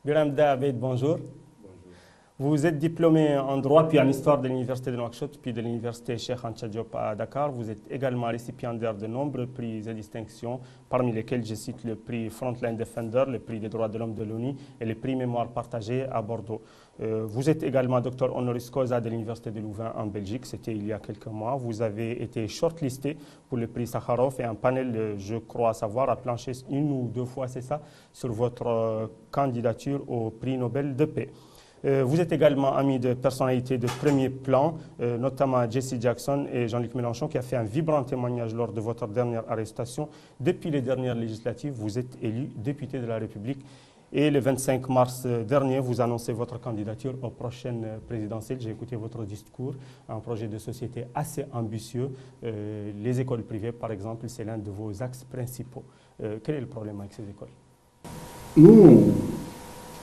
Biram David, bonjour. Vous êtes diplômé en droit puis en histoire de l'université de Nouakchott puis de l'université Cheikh Anta Diop à Dakar. Vous êtes également récipiendaire de nombreux prix et distinctions, parmi lesquels je cite le prix Frontline Defender, le prix des droits de l'homme de l'ONU et le prix Mémoire partagée à Bordeaux. Vous êtes également docteur honoris causa de l'université de Louvain en Belgique. C'était il y a quelques mois. Vous avez été shortlisté pour le prix Sakharov et un panel, je crois savoir, a planché une ou deux fois, c'est ça, sur votre candidature au prix Nobel de paix. Vous êtes également ami de personnalités de premier plan, notamment Jesse Jackson et Jean-Luc Mélenchon, qui a fait un vibrant témoignage lors de votre dernière arrestation. Depuis les dernières législatives, vous êtes élu député de la République. Et le 25 mars dernier, vous annoncez votre candidature aux prochaines présidentielles. J'ai écouté votre discours, un projet de société assez ambitieux. Les écoles privées, par exemple, c'est l'un de vos axes principaux. Quel est le problème avec ces écoles?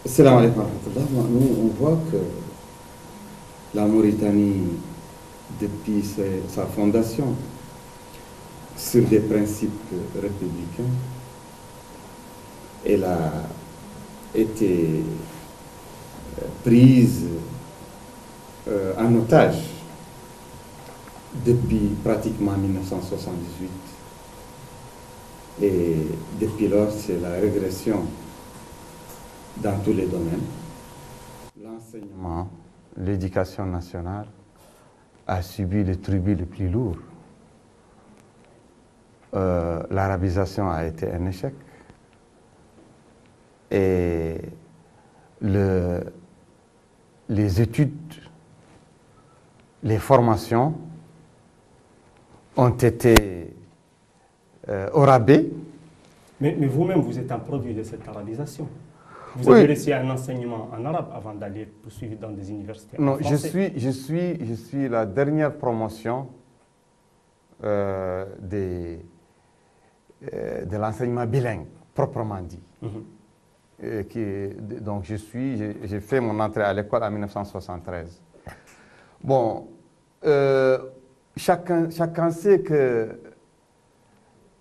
Salam alaikum. Nous, on voit que la Mauritanie, depuis sa fondation, sur des principes républicains, elle a été prise en otage depuis pratiquement 1978. Et depuis lors, c'est la régression dans tous les domaines. L'enseignement, l'éducation nationale a subi le tribut le plus lourd. L'arabisation a été un échec. Et les études, les formations ont été au rabais. Mais vous-même, vous êtes un produit de cette arabisation. Vous avez réussi un enseignement en arabe avant d'aller poursuivre dans des universités. Non, je suis la dernière promotion de l'enseignement bilingue, proprement dit. Donc j'ai fait mon entrée à l'école en 1973. Bon, chacun sait que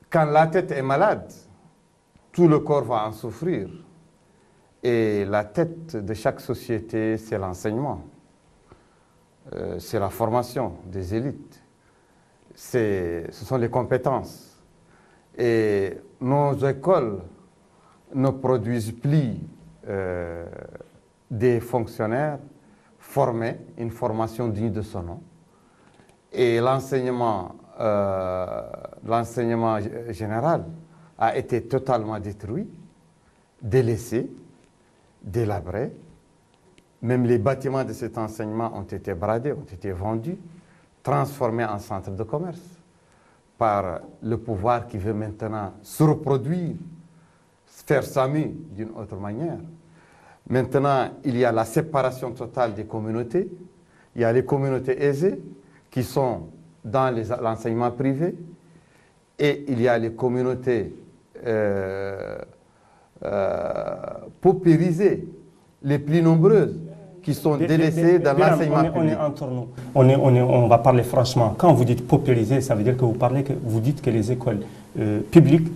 quand la tête est malade, tout le corps va en souffrir. Et la tête de chaque société, c'est l'enseignement. C'est la formation des élites. Ce sont les compétences. Et nos écoles ne produisent plus des fonctionnaires formés, une formation digne de son nom. Et l'enseignement général a été totalement détruit, délaissé, délabré. Même les bâtiments de cet enseignement ont été bradés, ont été vendus, transformés en centres de commerce par le pouvoir qui veut maintenant se reproduire, faire SAMU d'une autre manière. Maintenant, il y a la séparation totale des communautés. Il y a les communautés aisées qui sont dans l'enseignement privé et il y a les communautés paupérisées, les plus nombreuses, qui sont délaissées dans l'enseignement public. On est entre nous. On va parler franchement. Quand vous dites paupérisées, ça veut dire que vous dites que les écoles publiques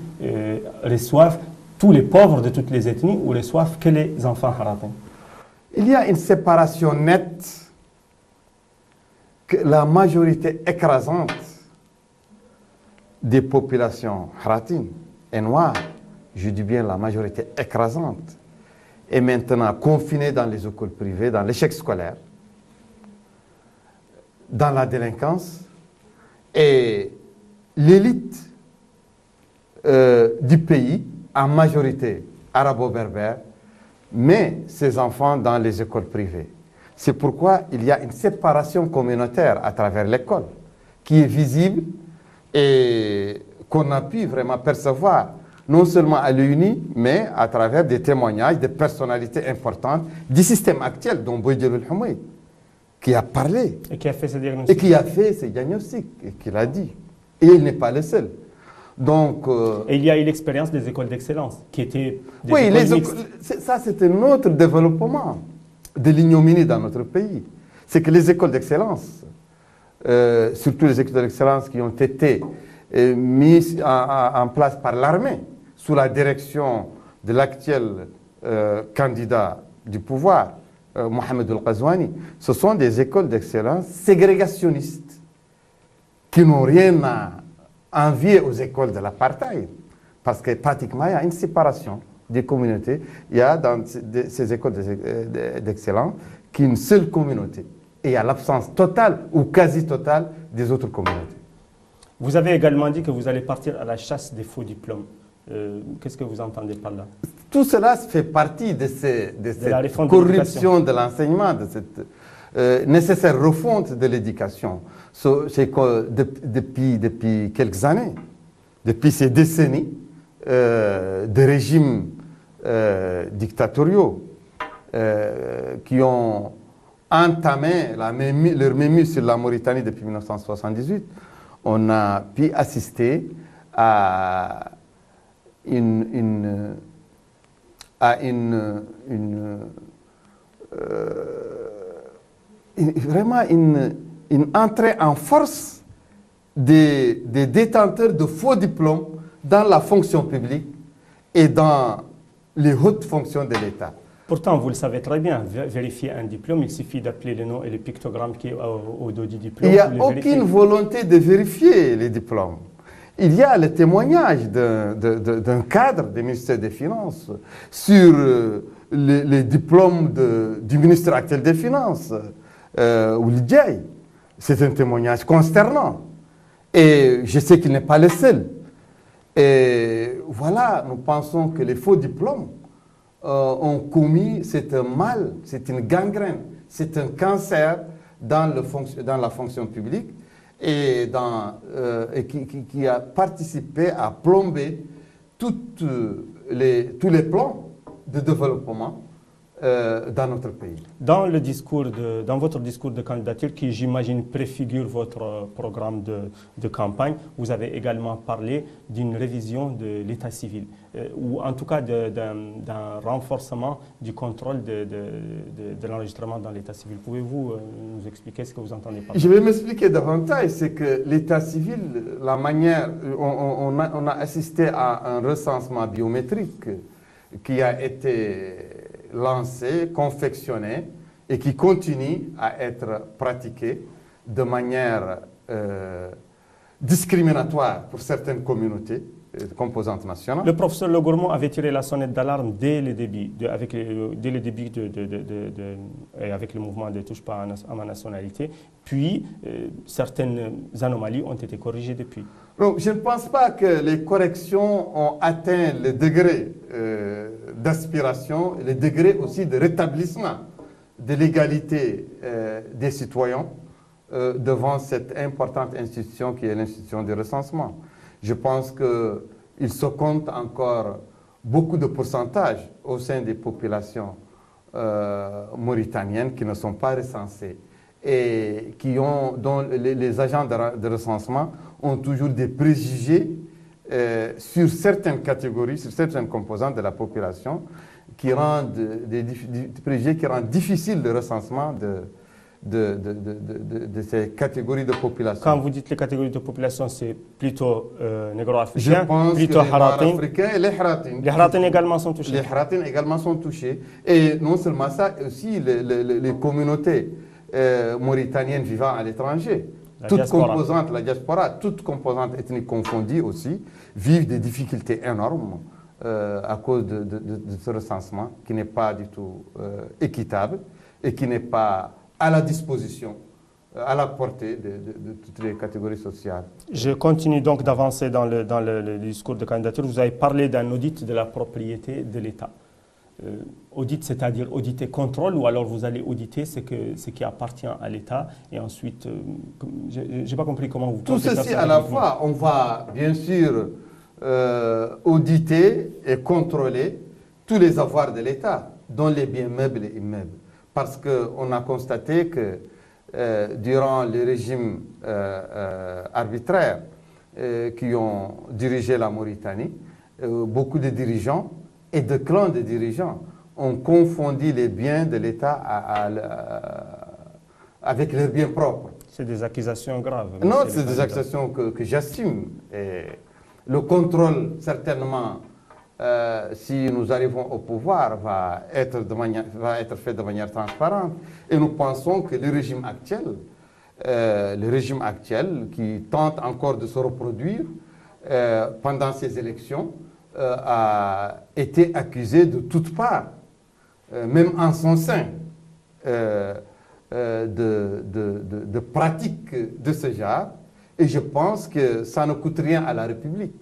reçoivent tous les pauvres de toutes les ethnies ou reçoivent que les enfants haratins? Il y a une séparation nette que la majorité écrasante des populations haratines et noires, je dis bien la majorité écrasante, est maintenant confinée dans les écoles privées, dans l'échec scolaire, dans la délinquance, et l'élite du pays, en majorité arabo-berbère, met ses enfants dans les écoles privées. C'est pourquoi il y a une séparation communautaire à travers l'école, qui est visible et qu'on a pu vraiment percevoir, non seulement à l'UNI, mais à travers des témoignages de personnalités importantes du système actuel, dont Boïdjel El-Houmaï, qui a parlé. Et qui a fait ce diagnostic. Et qui a fait ce diagnostic, et qui l'a dit. Et il n'est pas le seul. Donc, et il y a eu l'expérience des écoles d'excellence, qui étaient des oui, écoles mixtes. ça c'est un autre développement de l'ignominie dans notre pays. C'est que les écoles d'excellence, surtout les écoles d'excellence qui ont été mises en place par l'armée, sous la direction de l'actuel candidat du pouvoir, Mohamed El-Ghazouani, ce sont des écoles d'excellence ségrégationnistes qui n'ont rien à envier aux écoles de l'apartheid. Parce que pratiquement, il y a une séparation des communautés. Il y a dans ces écoles d'excellence qu'une seule communauté. Et il y a l'absence totale ou quasi totale des autres communautés. Vous avez également dit que vous allez partir à la chasse des faux diplômes. Qu'est-ce que vous entendez par là? Tout cela fait partie de cette corruption de l'enseignement, de cette nécessaire refonte de l'éducation. Depuis quelques années, depuis ces décennies de régimes dictatoriaux qui ont entamé leur mémus sur la Mauritanie depuis 1978, on a pu assister à vraiment une entrée en force des détenteurs de faux diplômes dans la fonction publique et dans les hautes fonctions de l'État. Pourtant, vous le savez très bien, vérifier un diplôme, il suffit d'appeler le nom et le pictogramme qui est au dos du diplôme. Il n'y a aucune volonté de vérifier les diplômes. Il y a le témoignage d'un cadre du ministère des Finances sur les diplômes du ministre actuel des Finances, Oulidiaï. C'est un témoignage consternant. Et je sais qu'il n'est pas le seul. Et voilà, nous pensons que les faux diplômes ont commis, c'est un mal, c'est une gangrène, c'est un cancer dans la fonction publique et qui a participé à plomber tous les plans de développement dans notre pays. Dans votre discours de candidature, qui j'imagine préfigure votre programme de campagne, vous avez également parlé d'une révision de l'état civil, ou en tout cas d'un renforcement du contrôle de l'enregistrement dans l'état civil. Pouvez-vous nous expliquer ce que vous entendez par là? Je vais m'expliquer davantage. C'est que l'état civil, la manière, on a assisté à un recensement biométrique qui a été lancé, confectionné et qui continue à être pratiqué de manière discriminatoire pour certaines communautés composantes nationales. Le professeur Le Gourmand avait tiré la sonnette d'alarme dès le début, avec le mouvement de touche pas à ma nationalité, puis certaines anomalies ont été corrigées depuis. Donc, je ne pense pas que les corrections ont atteint le degré d'aspiration, le degré aussi de rétablissement de l'égalité des citoyens devant cette importante institution qui est l'institution du recensement. Je pense qu'il se compte encore beaucoup de pourcentages au sein des populations mauritaniennes qui ne sont pas recensées et dont les agents de recensement ont toujours des préjugés sur certaines catégories, sur certaines composantes de la population qui rendent des préjugés qui rendent difficile le recensement de ces catégories de population. Quand vous dites les catégories de population, c'est plutôt négro-africains, plutôt haratin. Les haratins également sont touchés. Les haratins également sont touchés. Et non seulement ça, aussi les communautés mauritaniennes vivant à l'étranger. Toutes composantes, la diaspora, toutes composantes ethniques confondues aussi, vivent des difficultés énormes à cause de ce recensement qui n'est pas du tout équitable et qui n'est pas à la disposition, à la portée de toutes les catégories sociales. Je continue donc d'avancer dans le discours de candidature. Vous avez parlé d'un audit de la propriété de l'État. Audit, c'est-à-dire auditer contrôle, ou alors vous allez auditer ce qui appartient à l'État et ensuite, je n'ai pas compris comment vous... Tout ceci à la fois, on va bien sûr auditer et contrôler tous les avoirs de l'État, dont les biens meubles et immeubles. Parce qu'on a constaté que durant les régimes arbitraires qui ont dirigé la Mauritanie, beaucoup de dirigeants et de clans de dirigeants ont confondu les biens de l'État avec leurs biens propres. C'est des accusations graves. Non, c'est des accusations que j'assume. Le contrôle, certainement, si nous arrivons au pouvoir, va être fait de manière transparente. Et nous pensons que le régime actuel qui tente encore de se reproduire pendant ces élections, a été accusé de toutes parts, même en son sein, de pratiques de ce genre. Et je pense que ça ne coûte rien à la République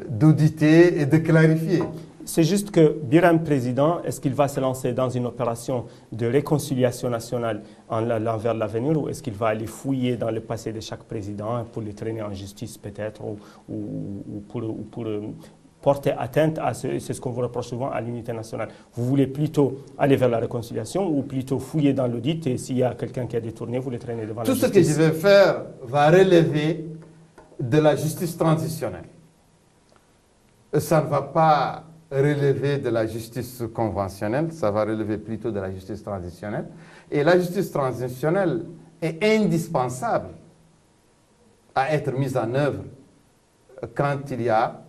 d'auditer et de clarifier. C'est juste que Biram président, est-ce qu'il va se lancer dans une opération de réconciliation nationale envers l'avenir, ou est-ce qu'il va aller fouiller dans le passé de chaque président pour les traîner en justice peut-être, ou pour porter atteinte à c'est ce qu'on vous reproche souvent, à l'unité nationale. Vous voulez plutôt aller vers la réconciliation ou plutôt fouiller dans l'audit, et s'il y a quelqu'un qui a détourné, vous les traînez devant la justice? Tout ce que je vais faire va relever de la justice transitionnelle. Ça ne va pas relever de la justice conventionnelle, ça va relever plutôt de la justice transitionnelle. Et la justice transitionnelle est indispensable à être mise en œuvre quand il y a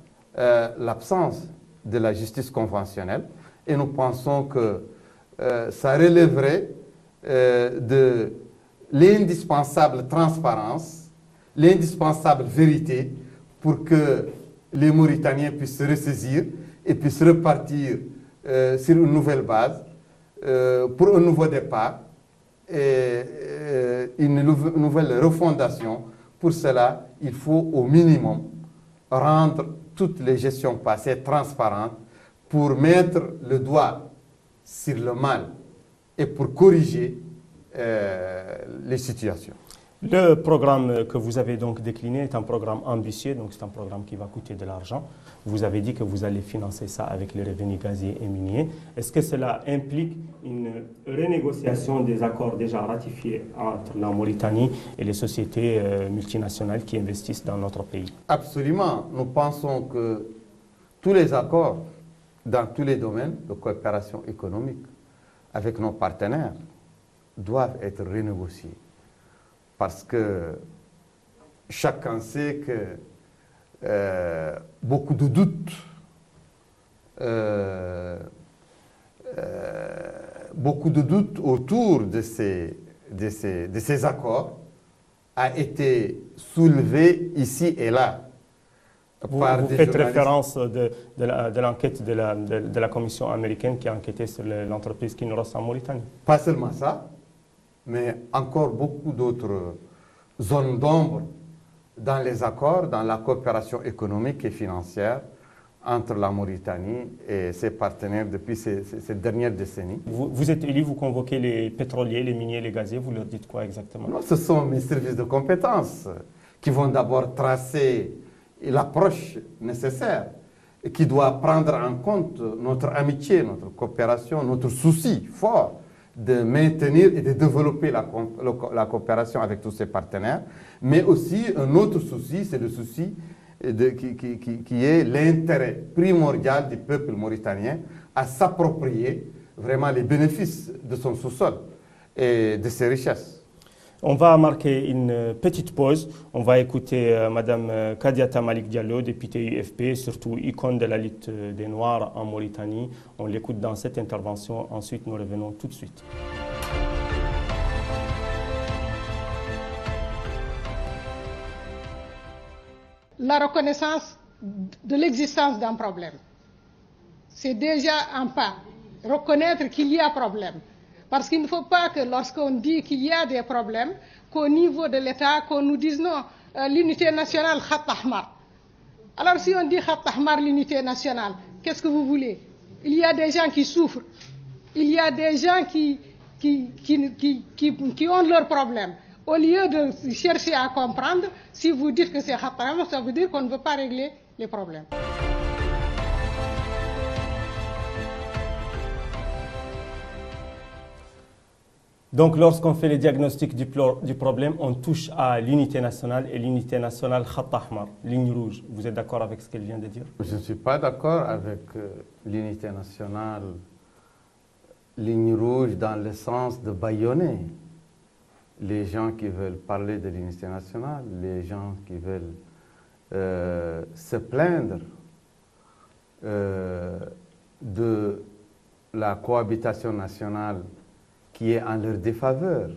l'absence de la justice conventionnelle. Et nous pensons que ça relèverait de l'indispensable transparence, l'indispensable vérité pour que les Mauritaniens puissent se ressaisir et puissent repartir sur une nouvelle base pour un nouveau départ et une nouvelle refondation. Pour cela, il faut au minimum rendre toutes les gestions passées transparentes pour mettre le doigt sur le mal et pour corriger les situations. Le programme que vous avez donc décliné est un programme ambitieux, donc c'est un programme qui va coûter de l'argent. Vous avez dit que vous allez financer ça avec les revenus gaziers et miniers. Est-ce que cela implique une renégociation des accords déjà ratifiés entre la Mauritanie et les sociétés multinationales qui investissent dans notre pays? Absolument. Nous pensons que tous les accords dans tous les domaines de coopération économique avec nos partenaires doivent être renégociés. Parce que chacun sait que beaucoup de doutes, autour de ces accords a été soulevé ici et là. Vous faites référence de l'enquête de la commission américaine qui a enquêté sur l'entreprise Kinross en Mauritanie. Pas seulement ça, mais encore beaucoup d'autres zones d'ombre dans les accords, dans la coopération économique et financière entre la Mauritanie et ses partenaires depuis ces dernières décennies. Vous êtes élu, vous convoquez les pétroliers, les miniers, les gaziers, vous leur dites quoi exactement? Non, ce sont mes services de compétences qui vont d'abord tracer l'approche nécessaire et qui doit prendre en compte notre amitié, notre coopération, notre souci fort de maintenir et de développer la coopération avec tous ces partenaires, mais aussi un autre souci, c'est le souci qui est l'intérêt primordial du peuple mauritanien à s'approprier vraiment les bénéfices de son sous-sol et de ses richesses. On va marquer une petite pause. On va écouter Mme Kadiata Malik Diallo, députée UFP, surtout icône de la lutte des Noirs en Mauritanie. On l'écoute dans cette intervention. Ensuite, nous revenons tout de suite. La reconnaissance de l'existence d'un problème, c'est déjà un pas. Reconnaître qu'il y a problème. Parce qu'il ne faut pas que lorsqu'on dit qu'il y a des problèmes, qu'au niveau de l'État, qu'on nous dise non, l'unité nationale, Khat Ahmar. Alors si on dit Khat Ahmar, l'unité nationale, qu'est-ce que vous voulez? Il y a des gens qui souffrent. Il y a des gens qui ont leurs problèmes. Au lieu de chercher à comprendre, si vous dites que c'est Khat Ahmar, ça veut dire qu'on ne veut pas régler les problèmes. Donc, lorsqu'on fait le diagnostic du problème, on touche à l'unité nationale, et l'unité nationale Khat Ahmar, ligne rouge. Vous êtes d'accord avec ce qu'elle vient de dire? Je ne suis pas d'accord avec l'unité nationale, ligne rouge dans le sens de bâillonner les gens qui veulent parler de l'unité nationale, les gens qui veulent se plaindre de la cohabitation nationale qui est en leur défaveur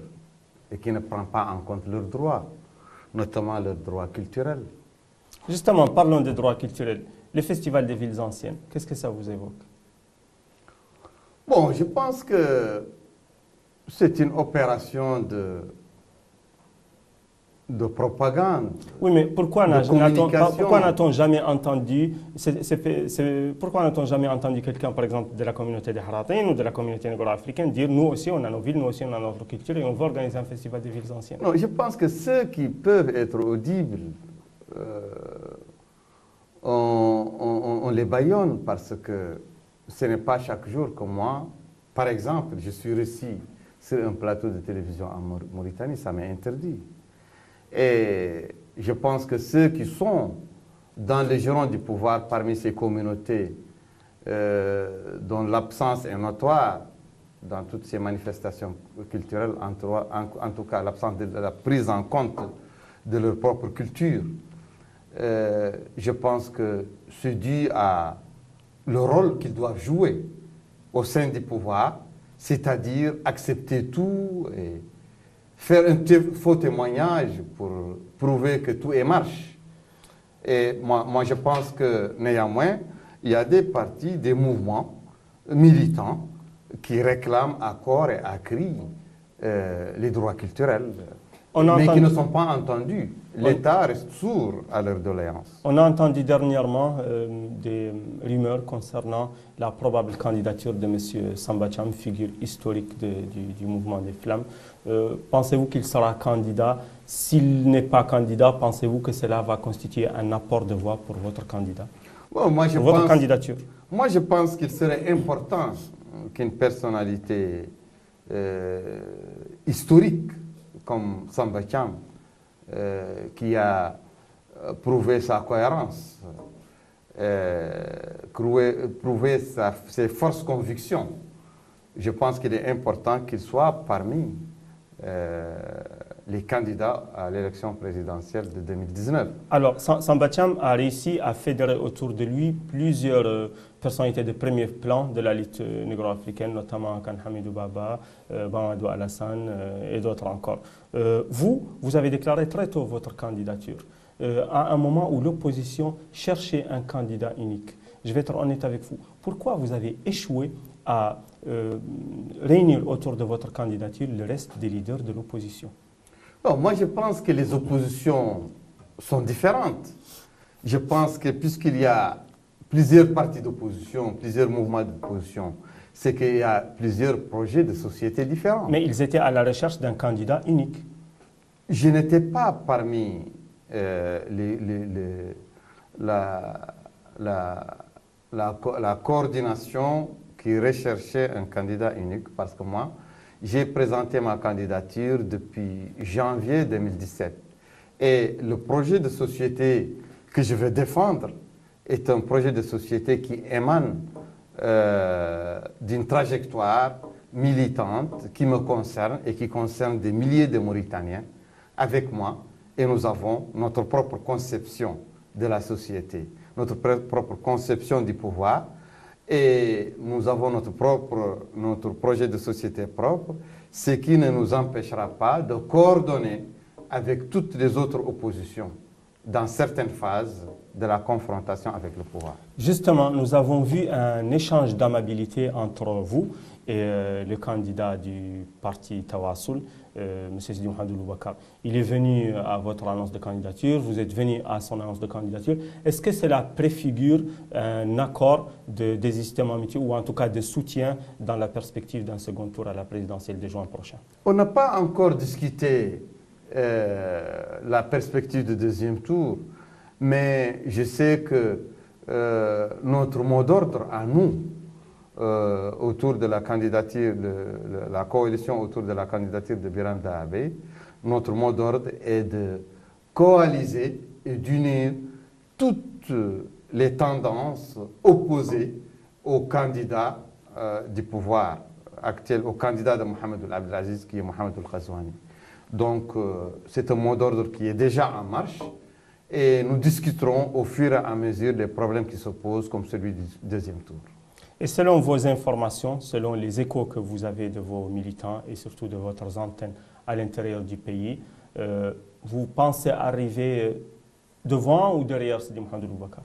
et qui ne prend pas en compte leurs droits, notamment leurs droits culturels. Justement, parlons des droits culturels. Le Festival des villes anciennes, qu'est-ce que ça vous évoque? Bon, je pense que c'est une opération de propagande. Oui, mais pourquoi communication. n'a-t-on jamais entendu, pourquoi n'a-t-on jamais entendu quelqu'un, par exemple, de la communauté des Haratines ou de la communauté négro-africaine dire nous aussi on a nos villes, nous aussi on a notre culture et on va organiser un festival des villes anciennes? Non, je pense que ceux qui peuvent être audibles, on les bâillonne parce que ce n'est pas chaque jour que moi, par exemple, je suis reçu sur un plateau de télévision en Mauritanie, ça m'est interdit. Et je pense que ceux qui sont dans les girondes du pouvoir parmi ces communautés, dont l'absence est notoire dans toutes ces manifestations culturelles, en tout cas l'absence de la prise en compte de leur propre culture, je pense que c'est dû à le rôle qu'ils doivent jouer au sein du pouvoir, c'est-à-dire accepter tout et faire un faux témoignage pour prouver que tout est marche. Et moi je pense que néanmoins, il y a des partis, des mouvements militants qui réclament à corps et à cri les droits culturels, mais qui ne sont pas entendus. L'État reste sourd à leurs doléances. On a entendu dernièrement des rumeurs concernant la probable candidature de M. Samba Thiam, figure historique du mouvement des Flammes. Pensez-vous qu'il sera candidat? S'il n'est pas candidat, pensez-vous que cela va constituer un apport de voix pour votre candidat? Bon, votre candidature? Moi, je pense qu'il serait important qu'une personnalité historique comme Samba Thiam, qui a prouvé sa cohérence, prouvé ses forces convictions, je pense qu'il est important qu'il soit parmi les candidats à l'élection présidentielle de 2019. Alors, Samba Thiam a réussi à fédérer autour de lui plusieurs personnalités de premier plan de la lutte négro-africaine, notamment Khan Hamidou Baba, Mamadou Alassane et d'autres encore. Vous avez déclaré très tôt votre candidature, à un moment où l'opposition cherchait un candidat unique. Je vais être honnête avec vous. Pourquoi vous avez échoué à réunir autour de votre candidature le reste des leaders de l'opposition? Bon, moi, je pense que les oppositions sont différentes. Je pense que puisqu'il y a plusieurs partis d'opposition, plusieurs mouvements d'opposition, c'est qu'il y a plusieurs projets de société différents. Mais ils étaient à la recherche d'un candidat unique. Je n'étais pas parmi la coordination qui recherchait un candidat unique, parce que moi, j'ai présenté ma candidature depuis janvier 2017. Et le projet de société que je veux défendre est un projet de société qui émane d'une trajectoire militante qui me concerne et qui concerne des milliers de Mauritaniens avec moi. Et nous avons notre propre conception de la société, notre propre conception du pouvoir. Et nous avons notre projet de société propre, ce qui ne nous empêchera pas de coordonner avec toutes les autres oppositions dans certaines phases de la confrontation avec le pouvoir. Justement, nous avons vu un échange d'amabilité entre vous et le candidat du parti Tawassoul, M. Sidi Mohamedou Boubacar. Il est venu à votre annonce de candidature, vous êtes venu à son annonce de candidature. Est-ce que cela préfigure un accord de désistement amitié ou en tout cas de soutien dans la perspective d'un second tour à la présidentielle de juin prochain? On n'a pas encore discuté la perspective de deuxième tour, mais je sais que notre mot d'ordre à nous, autour de la candidature, la coalition autour de la candidature de Biram Daharbey, notre mot d'ordre est de coaliser et d'unir toutes les tendances opposées au candidat du pouvoir actuel, au candidat de Mohamed Abdelaziz, qui est Mohamed El Ghazouani. Donc, c'est un mot d'ordre qui est déjà en marche et nous discuterons au fur et à mesure des problèmes qui se posent, comme celui du deuxième tour. Et selon vos informations, selon les échos que vous avez de vos militants et surtout de votre antenne à l'intérieur du pays, vous pensez arriver devant ou derrière Sidi Mohamed Boubacar?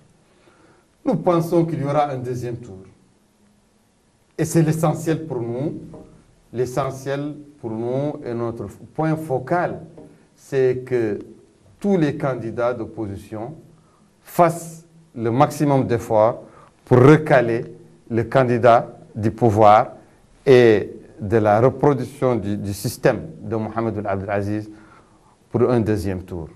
Nous pensons qu'il y aura un deuxième tour. Et c'est l'essentiel pour nous. L'essentiel pour nous et notre point focal, c'est que tous les candidats d'opposition fassent le maximum d'efforts pour recaler le candidat du pouvoir et de la reproduction du système de Mohamed Abdelaziz pour un deuxième tour.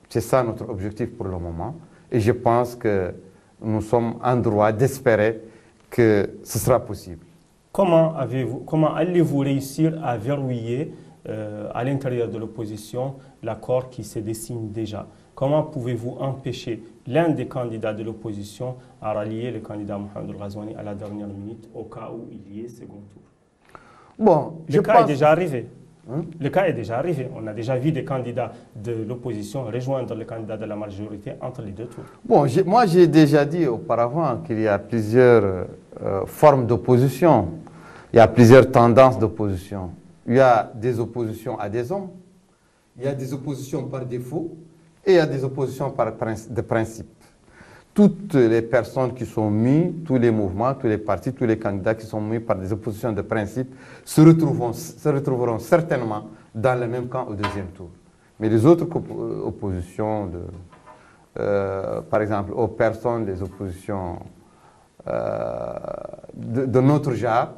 C'est ça notre objectif pour le moment. Et je pense que nous sommes en droit d'espérer que ce sera possible. Comment allez-vous réussir à verrouiller à l'intérieur de l'opposition l'accord qui se dessine déjà? Comment pouvez-vous empêcher l'un des candidats de l'opposition à rallier le candidat Mohamed Ghazouani à la dernière minute au cas où il y ait second tour? Bon, le cas est déjà arrivé. Le cas est déjà arrivé. On a déjà vu des candidats de l'opposition rejoindre le candidat de la majorité entre les deux tours. Bon, moi j'ai déjà dit auparavant qu'il y a plusieurs formes d'opposition. Il y a plusieurs tendances d'opposition. Il y a des oppositions à des hommes, il y a des oppositions par défaut et il y a des oppositions de principe. Toutes les personnes qui sont mises, tous les mouvements, tous les partis, tous les candidats qui sont mis par des oppositions de principe se retrouveront certainement dans le même camp au deuxième tour. Mais les autres oppositions, par exemple aux personnes des oppositions de notre genre,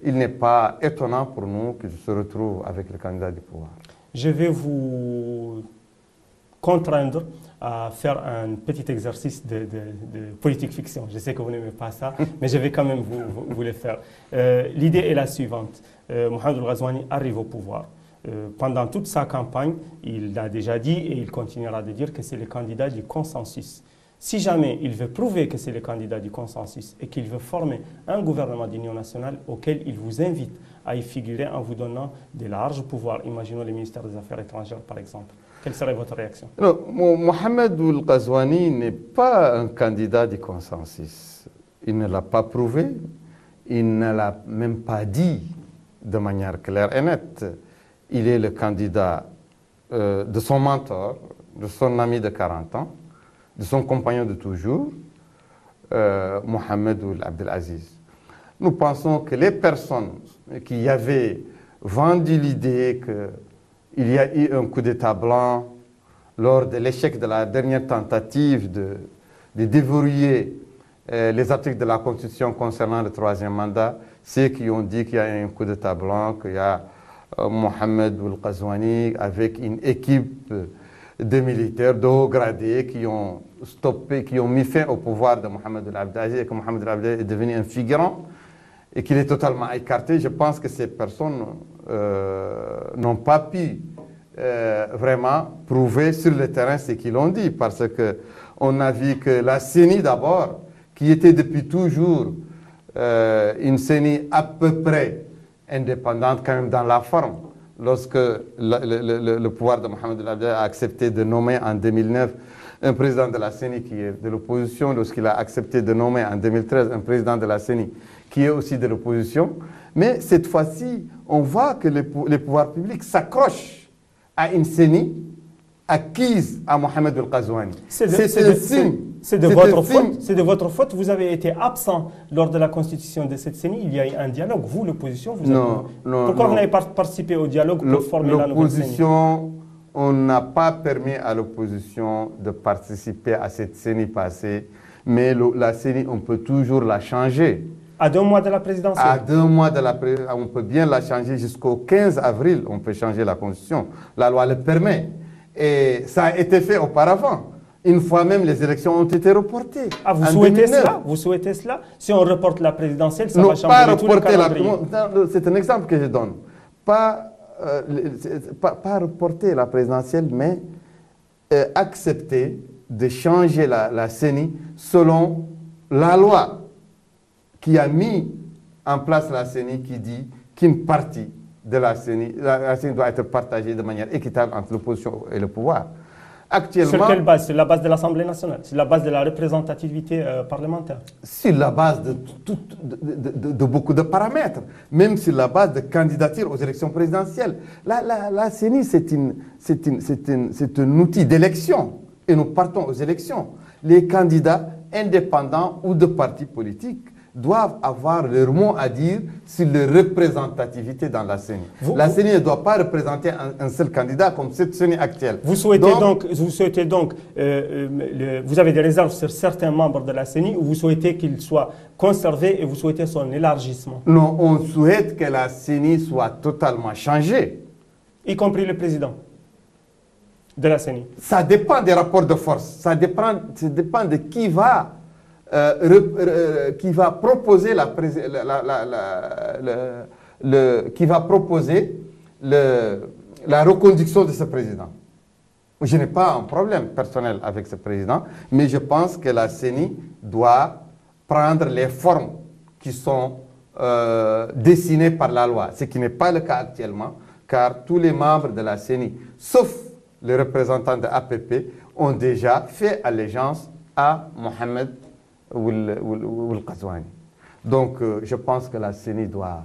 il n'est pas étonnant pour nous qu'ils se retrouvent avec le candidat du pouvoir. Je vais vous contraindre à faire un petit exercice de politique fiction. Je sais que vous n'aimez pas ça, mais je vais quand même vous le faire. L'idée est la suivante. Mohamed Ghazouani arrive au pouvoir. Pendant toute sa campagne, il a déjà dit et il continuera de dire que c'est le candidat du consensus. Si jamais il veut prouver que c'est le candidat du consensus et qu'il veut former un gouvernement d'union nationale auquel il vous invite à y figurer en vous donnant de larges pouvoirs, imaginons le ministère des Affaires étrangères par exemple, quelle serait votre réaction? Mohamed Ghazouani n'est pas un candidat du consensus. Il ne l'a pas prouvé, il ne l'a même pas dit de manière claire et nette. Il est le candidat de son mentor, de son ami de 40 ans, de son compagnon de toujours, Mohamed Abdelaziz. Nous pensons que les personnes qui avaient vendu l'idée qu'il y a eu un coup d'État blanc lors de l'échec de la dernière tentative de déverrouiller les articles de la Constitution concernant le troisième mandat, ceux qui ont dit qu'il y a eu un coup d'État blanc, qu'il y a Mohamed Ghazouani avec une équipe de militaires de haut gradé qui ont stoppé, qui ont mis fin au pouvoir de Mohamed Abdelaziz et que Mohamed Abdelaziz est devenu un figurant et qu'il est totalement écarté. Je pense que ces personnes n'ont pas pu vraiment prouver sur le terrain ce qu'ils ont dit, parce qu'on a vu que la CENI d'abord, qui était depuis toujours une CENI à peu près indépendante quand même dans la forme, lorsque le pouvoir de Mohamed Abdelaziz a accepté de nommer en 2009 un président de la CENI qui est de l'opposition, lorsqu'il a accepté de nommer en 2013 un président de la CENI qui est aussi de l'opposition. Mais cette fois-ci, on voit que les pouvoirs publics s'accrochent à une CENI acquise à Mohamed Ghazouani. C'est de votre faute. C'est de votre faute. Vous avez été absent lors de la constitution de cette CENI. Il y a eu un dialogue. Vous, l'opposition, pourquoi vous n'avez pas participé au dialogue pour former la nouvelle CENI? L'opposition, on n'a pas permis à l'opposition de participer à cette CENI passée, mais la CENI, on peut toujours la changer. À 2 mois de la présidentielle? À 2 mois de la présidentielle, on peut bien la changer jusqu'au 15 avril, on peut changer la constitution. La loi le permet. Et ça a été fait auparavant. Une fois même, les élections ont été reportées. Ah, vous souhaitez cela? Vous souhaitez cela? Si on reporte la présidentielle, ça va changer tout le calendrier. C'est un exemple que je donne. Pas reporter la présidentielle, mais accepter de changer la CENI selon la loi qui a mis en place la CENI, qui dit qu'une partie de la CENI doit être partagée de manière équitable entre l'opposition et le pouvoir. Actuellement, sur quelle base? Sur la base de l'Assemblée nationale, sur la base de la représentativité parlementaire? Sur la base de beaucoup de paramètres, même sur la base de candidature aux élections présidentielles. La CENI, c'est un outil d'élection et nous partons aux élections. Les candidats indépendants ou de partis politiques doivent avoir leur mot à dire sur la représentativité dans la CENI. La CENI ne doit pas représenter un seul candidat comme cette CENI actuelle. Vous souhaitez donc, vous avez des réserves sur certains membres de la CENI ou vous souhaitez qu'ils soient conservés et vous souhaitez son élargissement? Non, on souhaite que la CENI soit totalement changée. Y compris le président de la CENI? Ça dépend des rapports de force. Ça dépend de qui va proposer la reconduction de ce président. Je n'ai pas un problème personnel avec ce président, mais je pense que la CENI doit prendre les formes qui sont dessinées par la loi, ce qui n'est pas le cas actuellement, car tous les membres de la CENI, sauf les représentants de l'APP, ont déjà fait allégeance à Mohamed Ould-Ghazouani. Donc, je pense que la CENI doit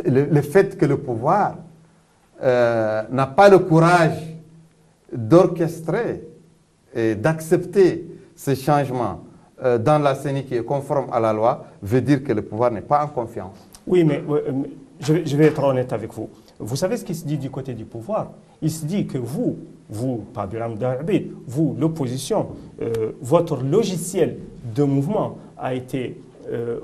le fait que le pouvoir n'a pas le courage d'orchestrer et d'accepter ce changement dans la CENI qui est conforme à la loi, veut dire que le pouvoir n'est pas en confiance. Oui, mais je vais être honnête avec vous. Vous savez ce qui se dit du côté du pouvoir? Il se dit que vous, pas Biram Da'abed, vous, l'opposition, votre logiciel de mouvement a été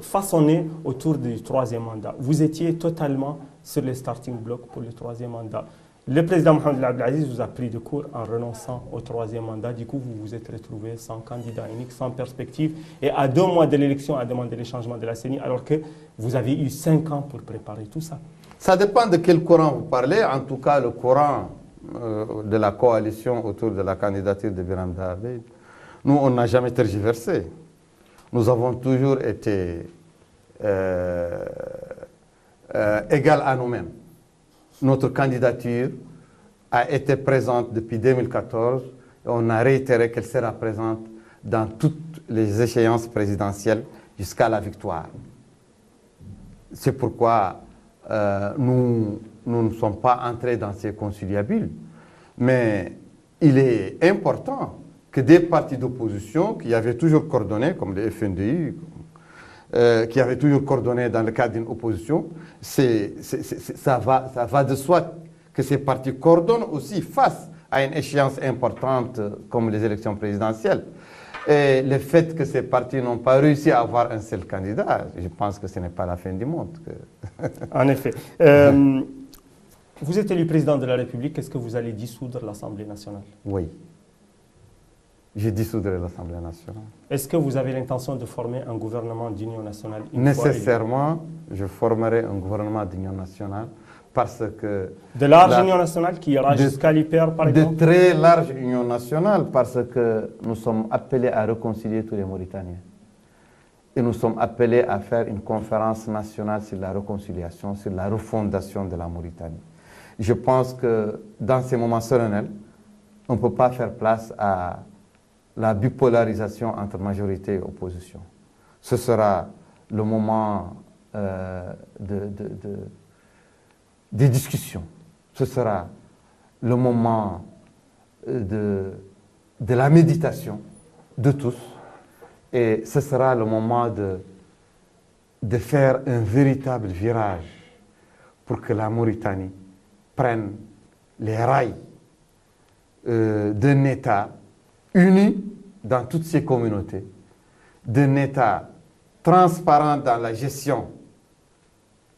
façonné autour du troisième mandat. Vous étiez totalement sur les starting blocks pour le troisième mandat. Le président Mohamed Abdelaziz vous a pris de court en renonçant au troisième mandat. Du coup, vous vous êtes retrouvé sans candidat unique, sans perspective. Et à 2 mois de l'élection, à demander le changement de la CENI, alors que vous avez eu 5 ans pour préparer tout ça. Ça dépend de quel courant vous parlez. En tout cas, le courant de la coalition autour de la candidature de Biram Da'abed, nous, on n'a jamais tergiversé. Nous avons toujours été égal à nous-mêmes. Notre candidature a été présente depuis 2014 et on a réitéré qu'elle sera présente dans toutes les échéances présidentielles jusqu'à la victoire. C'est pourquoi nous ne sommes pas entrés dans ces conciliabules. Mais il est important que des partis d'opposition qui avaient toujours coordonné, comme le FNDI, qui avaient toujours coordonné dans le cadre d'une opposition, ça va de soi que ces partis coordonnent aussi face à une échéance importante comme les élections présidentielles. Et le fait que ces partis n'ont pas réussi à avoir un seul candidat, je pense que ce n'est pas la fin du monde. En effet. Vous êtes élu président de la République, est-ce que vous allez dissoudre l'Assemblée nationale? Oui. Je dissoudrai l'Assemblée nationale. Est-ce que vous avez l'intention de former un gouvernement d'union nationale? Nécessairement, je formerai un gouvernement d'union nationale parce que... De large union nationale qui ira jusqu'à l'hyper, par exemple? De très large union nationale parce que nous sommes appelés à réconcilier tous les Mauritaniens. Et nous sommes appelés à faire une conférence nationale sur la réconciliation, sur la refondation de la Mauritanie. Je pense que dans ces moments solennels, on ne peut pas faire place à la bipolarisation entre majorité et opposition. Ce sera le moment des discussions. Ce sera le moment de la méditation de tous. Et ce sera le moment de faire un véritable virage pour que la Mauritanie prenne les rails d'un État uni dans toutes ses communautés, d'un État transparent dans la gestion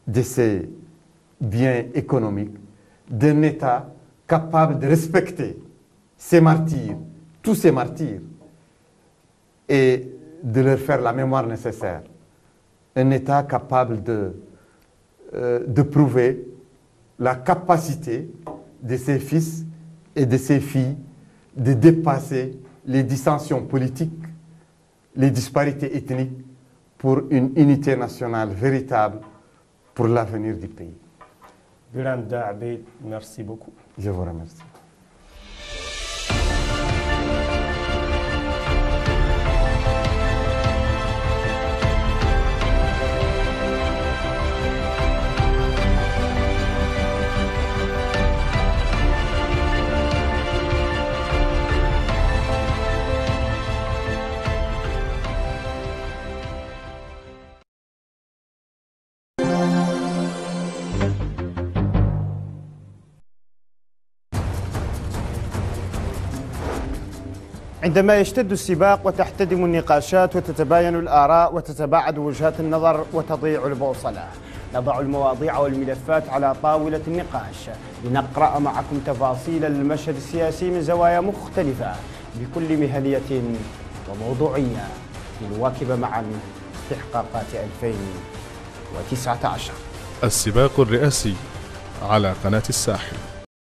de ses biens économiques, d'un État capable de respecter ses martyrs, tous ces martyrs, et de leur faire la mémoire nécessaire. Un État capable de prouver la capacité de ses fils et de ses filles de dépasser les dissensions politiques, les disparités ethniques pour une unité nationale véritable pour l'avenir du pays. Biram Da'abed, merci beaucoup. Je vous remercie. عندما يشتد السباق وتحتدم النقاشات وتتباين الآراء وتتباعد وجهات النظر وتضيع البوصلة، نضع المواضيع والملفات على طاولة النقاش لنقرأ معكم تفاصيل المشهد السياسي من زوايا مختلفة بكل مهنية وموضوعية لنواكب معا استحقاقات 2019. السباق الرئاسي على قناة الساحل.